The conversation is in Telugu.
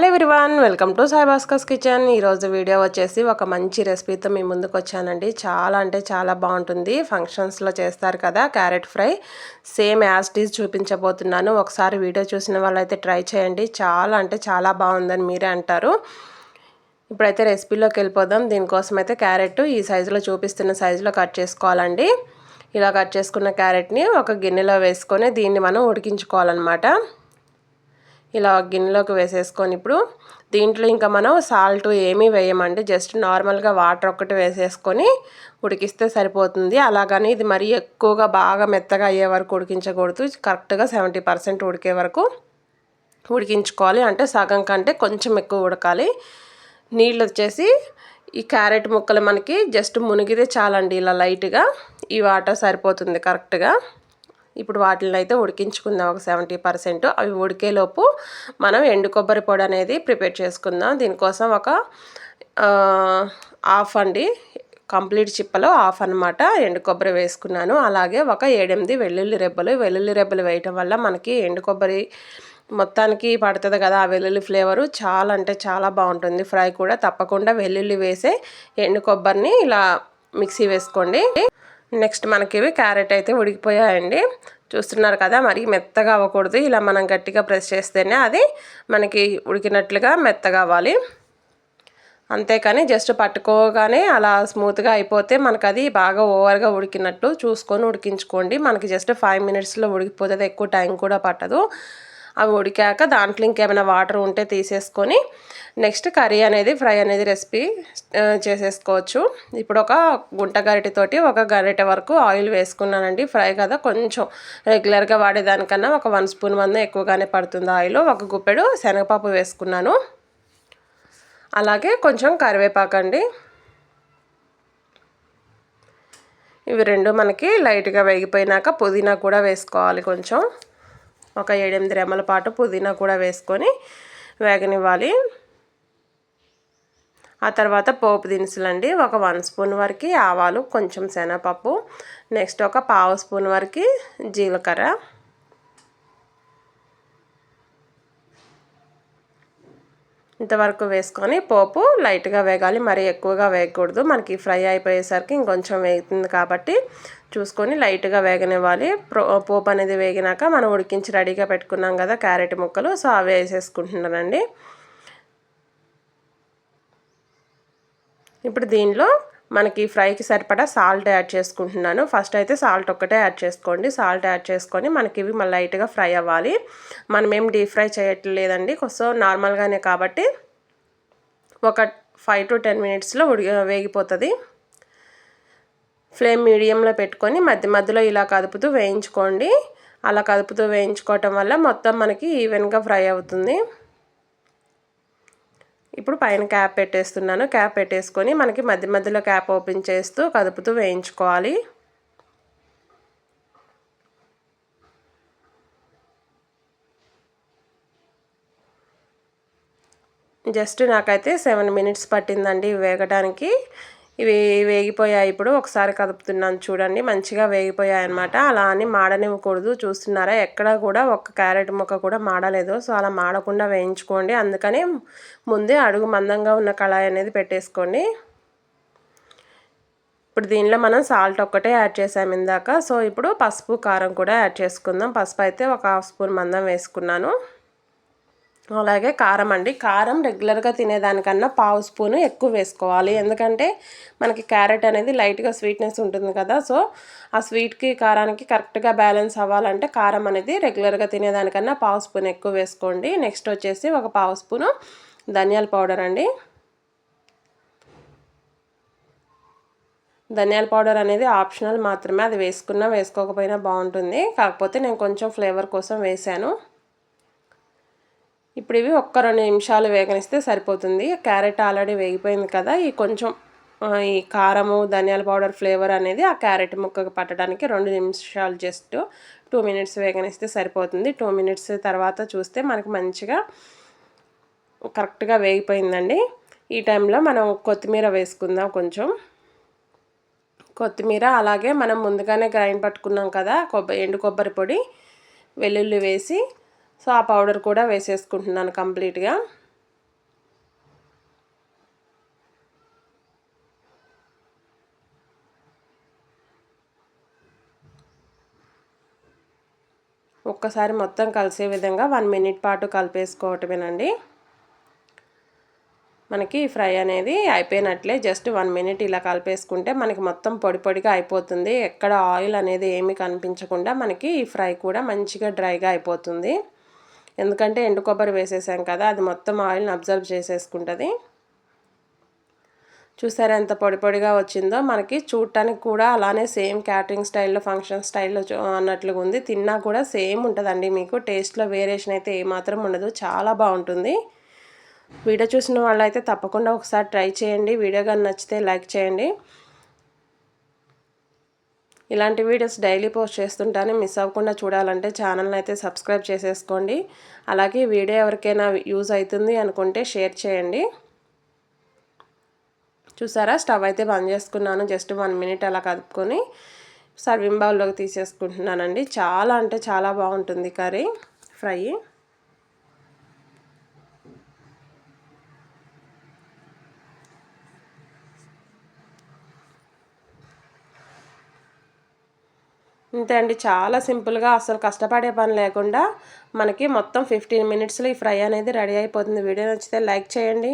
Hello everyone, welcome to Sai Bhaskar's kitchen. ఈరోజు వీడియో వచ్చేసి ఒక మంచి రెసిపీతో మీ ముందుకు వచ్చానండి. చాలా అంటే చాలా బాగుంటుంది. ఫంక్షన్స్లో చేస్తారు కదా carrot fry, same as it is చూపించబోతున్నాను. ఒకసారి వీడియో చూసిన వాళ్ళైతే ట్రై చేయండి. చాలా అంటే చాలా బాగుందని మీరే అంటారు. ఇప్పుడైతే రెసిపీలోకి వెళ్ళిపోదాం. దీనికోసం అయితే క్యారెట్ ఈ సైజులో చూపిస్తున్న సైజులో కట్ చేసుకోవాలండి. ఇలా కట్ చేసుకున్న క్యారెట్ని ఒక గిన్నెలో వేసుకొని దీన్ని మనం ఉడికించుకోవాలన్నమాట. ఇలా గిన్నెలోకి వేసేసుకొని ఇప్పుడు దీంట్లో ఇంకా మనం సాల్ట్ ఏమీ వేయమండి. జస్ట్ నార్మల్గా వాటర్ ఒక్కటి వేసేసుకొని ఉడికిస్తే సరిపోతుంది. అలాగని ఇది మరీ ఎక్కువగా బాగా మెత్తగా అయ్యే వరకు ఉడికించకూడదు. కరెక్ట్గా 70% ఉడికే వరకు ఉడికించుకోవాలి. అంటే సగం కంటే కొంచెం ఎక్కువ ఉడకాలి. నీళ్ళు వచ్చేసి ఈ క్యారెట్ ముక్కలు మనకి జస్ట్ మునిగితే చాలండి. ఇలా లైట్గా ఈ వాటర్ సరిపోతుంది కరెక్ట్గా. ఇప్పుడు వాటిని అయితే ఉడికించుకుందాం ఒక 70%. అవి ఉడికేలోపు మనం ఎండు కొబ్బరి పొడి అనేది ప్రిపేర్ చేసుకుందాం. దీనికోసం ఒక హాఫ్ అండి, కంప్లీట్ చిప్పలో హాఫ్ అనమాట ఎండు కొబ్బరి వేసుకున్నాను. అలాగే ఒక 7-8 వెల్లుల్లి రెబ్బలు వేయటం వల్ల మనకి ఎండు కొబ్బరి మొత్తానికి పడుతుంది కదా, ఆ వెల్లుల్లి ఫ్లేవరు చాలా అంటే చాలా బాగుంటుంది. ఫ్రై కూడా తప్పకుండా వెల్లుల్లి వేసే ఎండు కొబ్బరిని ఇలా మిక్సీ వేసుకోండి. నెక్స్ట్ మనకి ఇవి క్యారెట్ అయితే ఉడికిపోయాయండి. చూస్తున్నారు కదా, మరీ మెత్తగా అవ్వకూడదు. ఇలా మనం గట్టిగా ప్రెస్ చేస్తేనే అది మనకి ఉడికినట్లుగా మెత్తగా అవ్వాలి. అంతేకాని జస్ట్ పట్టుకోగానే అలా స్మూత్గా అయిపోతే మనకు అది బాగా ఓవర్గా ఉడికినట్టు చూసుకొని ఉడికించుకోండి. మనకి జస్ట్ 5 మినిట్స్లో ఉడికిపోతుంది. ఎక్కువ టైం కూడా పట్టదు. అవి ఉడికాక దాంట్లో ఇంకేమైనా వాటర్ ఉంటే తీసేసుకొని నెక్స్ట్ కర్రీ అనేది ఫ్రై అనేది రెసిపీ చేసేసుకోవచ్చు. ఇప్పుడు ఒక గుంట గరిటెతోటి ఒక గరిటె వరకు ఆయిల్ వేసుకున్నానండి. ఫ్రై కదా, కొంచెం రెగ్యులర్గా వాడేదానికన్నా ఒక 1 స్పూన్ మంది ఎక్కువగానే పడుతుంది ఆయిల్. ఒక గుప్పెడు శనగపప్పు వేసుకున్నాను. అలాగే కొంచెం కరివేపాకు అండి. ఇవి రెండు మనకి లైట్గా వేగిపోయినాక పుదీనా కూడా వేసుకోవాలి. కొంచెం ఒక 7-8 రెమ్మల పాటు పుదీనా కూడా వేసుకొని వేగనివ్వాలి. ఆ తర్వాత పోపు దినుసులండి. ఒక 1 స్పూన్ వరకు ఆవాలు, కొంచెం శనగపప్పు, నెక్స్ట్ ఒక 1/2 స్పూన్ వరకు జీలకర్ర, ఇంతవరకు వేసుకొని పోపు లైట్గా వేగాలి. మరీ ఎక్కువగా వేయకూడదు. మనకి ఫ్రై అయిపోయేసరికి ఇంకొంచెం వేగుతుంది కాబట్టి చూసుకొని లైట్గా వేగనివ్వాలి. పోపు అనేది వేగినాక మనం ఉడికించి రెడీగా పెట్టుకున్నాం కదా క్యారెట్ ముక్కలు, సో అవి వేసేసుకుంటున్నానండి. ఇప్పుడు దీనిలో మనకి ఫ్రైకి సరిపడా సాల్ట్ యాడ్ చేసుకుంటున్నాను. ఫస్ట్ అయితే సాల్ట్ ఒక్కటే యాడ్ చేసుకోండి. సాల్ట్ యాడ్ చేసుకొని మనకి ఇవి మళ్ళీ లైట్గా ఫ్రై అవ్వాలి. మనం ఏం డీప్ ఫ్రై చేయట్లేదండి, సో నార్మల్గానే కాబట్టి ఒక 5 to 10 మినిట్స్లో వేగిపోతుంది. ఫ్లేమ్ మీడియంలో పెట్టుకొని మధ్య మధ్యలో ఇలా కదుపుతూ వేయించుకోండి. అలా కదుపుతూ వేయించుకోవటం వల్ల మొత్తం మనకి ఈవెన్గా ఫ్రై అవుతుంది. ఇప్పుడు పైన క్యాప్ పెట్టేస్తున్నాను. క్యాప్ పెట్టేసుకొని మనకి మధ్య మధ్యలో క్యాప్ ఓపెన్ చేస్తూ కదుపుతూ వేయించుకోవాలి. జస్ట్ నాకైతే 7 మినిట్స్ పట్టిందండి వేగడానికి. ఇవి వేగిపోయాయి. ఇప్పుడు ఒకసారి కదుపుతున్నాను చూడండి, మంచిగా వేగిపోయాయి అన్నమాట. అలా అని మాడనివ్వకూడదు. చూస్తున్నారా, ఎక్కడ కూడా ఒక్క క్యారెట్ ముక్క కూడా మాడలేదు. సో అలా మాడకుండా వేయించుకోండి. అందుకని ముందే అడుగు మందంగా ఉన్న కళాయి అనేది పెట్టేసుకోండి. ఇప్పుడు దీనిలో మనం సాల్ట్ ఒక్కటే యాడ్ చేసాము ఇందాక. సో ఇప్పుడు పసుపు, కారం కూడా యాడ్ చేసుకుందాం. పసుపు అయితే ఒక 1/2 స్పూన్ మందం వేసుకున్నాను. అలాగే కారం అండి. కారం రెగ్యులర్గా తినేదానికన్నా 1/2 స్పూను ఎక్కువ వేసుకోవాలి. ఎందుకంటే మనకి క్యారెట్ అనేది లైట్గా స్వీట్నెస్ ఉంటుంది కదా, సో ఆ స్వీట్కి కారానికి కరెక్ట్గా బ్యాలెన్స్ అవ్వాలంటే కారం అనేది రెగ్యులర్గా తినేదానికన్నా 1/2 స్పూన్ ఎక్కువ వేసుకోండి. నెక్స్ట్ వచ్చేసి ఒక 1/2 స్పూను ధనియాల పౌడర్ అండి. ధనియాల పౌడర్ అనేది ఆప్షనల్ మాత్రమే, అది వేసుకున్నా వేసుకోకపోయినా బాగుంటుంది. కాకపోతే నేను కొంచెం ఫ్లేవర్ కోసం వేసాను. ఇప్పుడు ఇవి ఒక్క 2 నిమిషాలు వేగనిస్తే సరిపోతుంది. క్యారెట్ ఆల్రెడీ వేగిపోయింది కదా, ఈ కొంచెం ఈ కారము ధనియాల పౌడర్ ఫ్లేవర్ అనేది ఆ క్యారెట్ ముక్కకు పట్టడానికి 2 నిమిషాలు జస్ట్ 2 మినిట్స్ వేగనిస్తే సరిపోతుంది. 2 మినిట్స్ తర్వాత చూస్తే మనకి మంచిగా కరెక్ట్గా వేగిపోయిందండి. ఈ టైంలో మనం కొత్తిమీర వేసుకుందాం. కొంచెం కొత్తిమీర, అలాగే మనం ముందుగానే గ్రైండ్ పట్టుకున్నాం కదా ఎండు కొబ్బరి పొడి, వెల్లుల్లి వేసి, సో ఆ పౌడర్ కూడా వేసేసుకుంటున్నాను కంప్లీట్గా. ఒక్కసారి మొత్తం కలిసే విధంగా 1 మినిట్ పాటు కలిపేసుకోవటమేనండి. మనకి ఫ్రై అనేది అయిపోయినట్లే. జస్ట్ 1 మినిట్ ఇలా కలిపేసుకుంటే మనకి మొత్తం పొడి పొడిగా అయిపోతుంది. ఎక్కడ ఆయిల్ అనేది ఏమీ కనిపించకుండా మనకి ఈ ఫ్రై కూడా మంచిగా డ్రైగా అయిపోతుంది. ఎందుకంటే ఎండు కొబ్బరి వేసేసాం కదా, అది మొత్తం ఆయిల్ని అబ్జర్వ్ చేసేసుకుంటుంది. చూసారా ఎంత పొడి పొడిగా వచ్చిందో. మనకి చూడటానికి కూడా అలానే సేమ్ క్యాటరింగ్ స్టైల్లో, ఫంక్షన్ స్టైల్లో అన్నట్లుగా ఉంది. తిన్నా కూడా సేమ్ ఉంటుందండి. మీకు టేస్ట్లో వేరియేషన్ అయితే ఏమాత్రం ఉండదు. చాలా బాగుంటుంది. వీడియో చూసిన వాళ్ళైతే తప్పకుండా ఒకసారి ట్రై చేయండి. వీడియో కానీ నచ్చితే లైక్ చేయండి. ఇలాంటి వీడియోస్ డైలీ పోస్ట్ చేస్తుంటాను. మిస్ అవ్వకుండా చూడాలంటే ఛానల్ని అయితే సబ్స్క్రైబ్ చేసేసుకోండి. అలాగే వీడియో ఎవరికైనా యూజ్ అవుతుంది అనుకుంటే షేర్ చేయండి. చూసారా, స్టవ్ అయితే బంద్ చేసుకున్నాను. జస్ట్ 1 మినిట్ అలా కలుపుకొని సర్వింగ్ బౌల్లోకి తీసేసుకుంటున్నానండి. చాలా అంటే చాలా బాగుంటుంది కర్రీ ఫ్రై. ఇంతే అండి, చాలా సింపుల్గా, అసలు కష్టపడే పని లేకుండా మనకి మొత్తం 15 మినిట్స్లో ఈ ఫ్రై అనేది రెడీ అయిపోతుంది. వీడియో నచ్చితే లైక్ చేయండి.